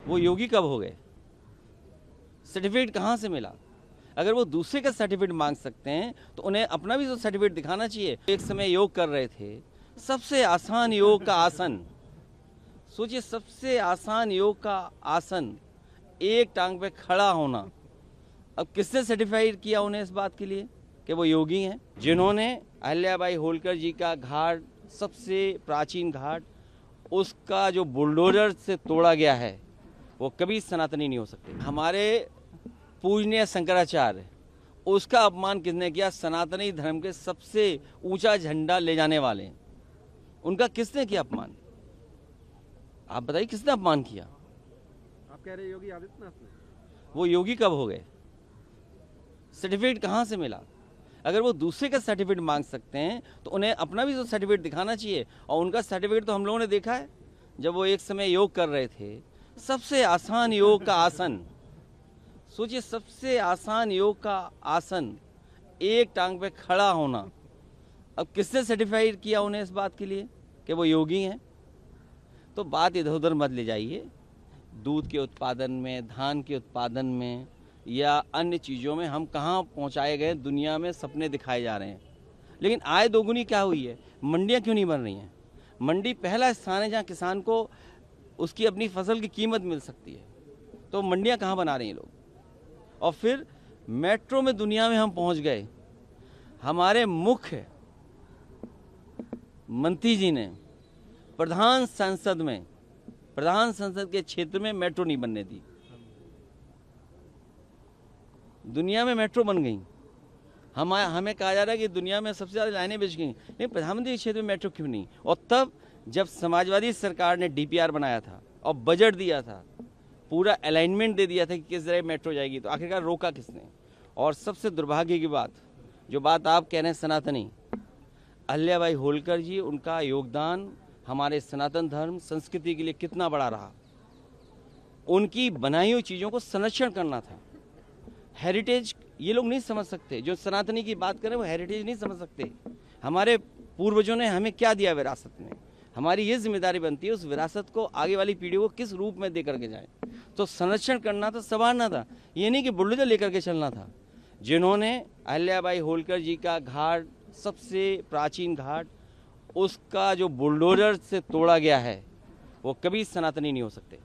वो योगी कब हो गए? सर्टिफिकेट कहाँ से मिला? अगर वो दूसरे का सर्टिफिकेट मांग सकते हैं तो उन्हें अपना भी तो सर्टिफिकेट दिखाना चाहिए। एक समय योग कर रहे थे, सबसे आसान योग का आसन, सोचिए सबसे आसान योग का आसन, एक टांग पे खड़ा होना। अब किसने सर्टिफाइड किया उन्हें इस बात के लिए कि वो योगी हैं? जिन्होंने अहिल्याबाई होलकर जी का घाट, सबसे प्राचीन घाट, उसका जो बुलडोजर से तोड़ा गया है, वो कभी सनातनी नहीं हो सकते। हमारे पूजनीय शंकराचार्य, उसका अपमान किसने किया? सनातनी धर्म के सबसे ऊंचा झंडा ले जाने वाले, उनका किसने किया अपमान? आप बताइए किसने अपमान किया? आप कह रहे योगी आदित्यनाथ ने? वो योगी कब हो गए? सर्टिफिकेट कहाँ से मिला? अगर वो दूसरे का सर्टिफिकेट मांग सकते हैं तो उन्हें अपना भी तो सर्टिफिकेट दिखाना चाहिए। और उनका सर्टिफिकेट तो हम लोगों ने देखा है, जब वो एक समय योग कर रहे थे, सबसे आसान योग का आसन, सोचिए सबसे आसान योग का आसन, एक टांग पे खड़ा होना। अब किसने सर्टिफाइड किया उन्हें इस बात के लिए कि वो योगी हैं? तो बात इधर उधर मत ले जाइए। दूध के उत्पादन में, धान के उत्पादन में या अन्य चीज़ों में हम कहाँ पहुँचाए गए? दुनिया में सपने दिखाए जा रहे हैं, लेकिन आय दोगुनी क्या हुई है? मंडियाँ क्यों नहीं बन रही हैं? मंडी पहला स्थान है जहाँ किसान को उसकी अपनी फसल की कीमत मिल सकती है, तो मंडियाँ कहाँ बना रहे हैं लोग? और फिर मेट्रो में दुनिया में हम पहुँच गए। हमारे मुख्य मंत्री जी ने प्रधान संसद के क्षेत्र में मेट्रो नहीं बनने दी। दुनिया में मेट्रो बन गई। हमें कहा जा रहा है कि दुनिया में सबसे ज़्यादा लाइनें बिछ गई, लेकिन प्रधानमंत्री के क्षेत्र में मेट्रो क्यों नहीं? और तब जब समाजवादी सरकार ने डीपीआर बनाया था और बजट दिया था, पूरा अलाइनमेंट दे दिया था कि किस तरह मेट्रो जाएगी, तो आखिरकार रोका किसने? और सबसे दुर्भाग्य की बात, जो बात आप कह रहे हैं सनातनी, अहिल्याबाई होलकर जी, उनका योगदान हमारे सनातन धर्म संस्कृति के लिए कितना बड़ा रहा। उनकी बनाई हुई चीज़ों को संरक्षण करना था। हेरिटेज ये लोग नहीं समझ सकते, जो सनातनी की बात करें वो हेरिटेज नहीं समझ सकते। हमारे पूर्वजों ने हमें क्या दिया विरासत में, हमारी ये जिम्मेदारी बनती है उस विरासत को आगे वाली पीढ़ियों को किस रूप में दे करके जाए। तो संरक्षण करना था, संवारना था, ये नहीं कि बुलडोजर लेकर के चलना था। जिन्होंने अहिल्याबाई होलकर जी का घाट, सबसे प्राचीन घाट, उसका जो बुलडोजर से तोड़ा गया है, वो कभी सनातनी नहीं हो सकते।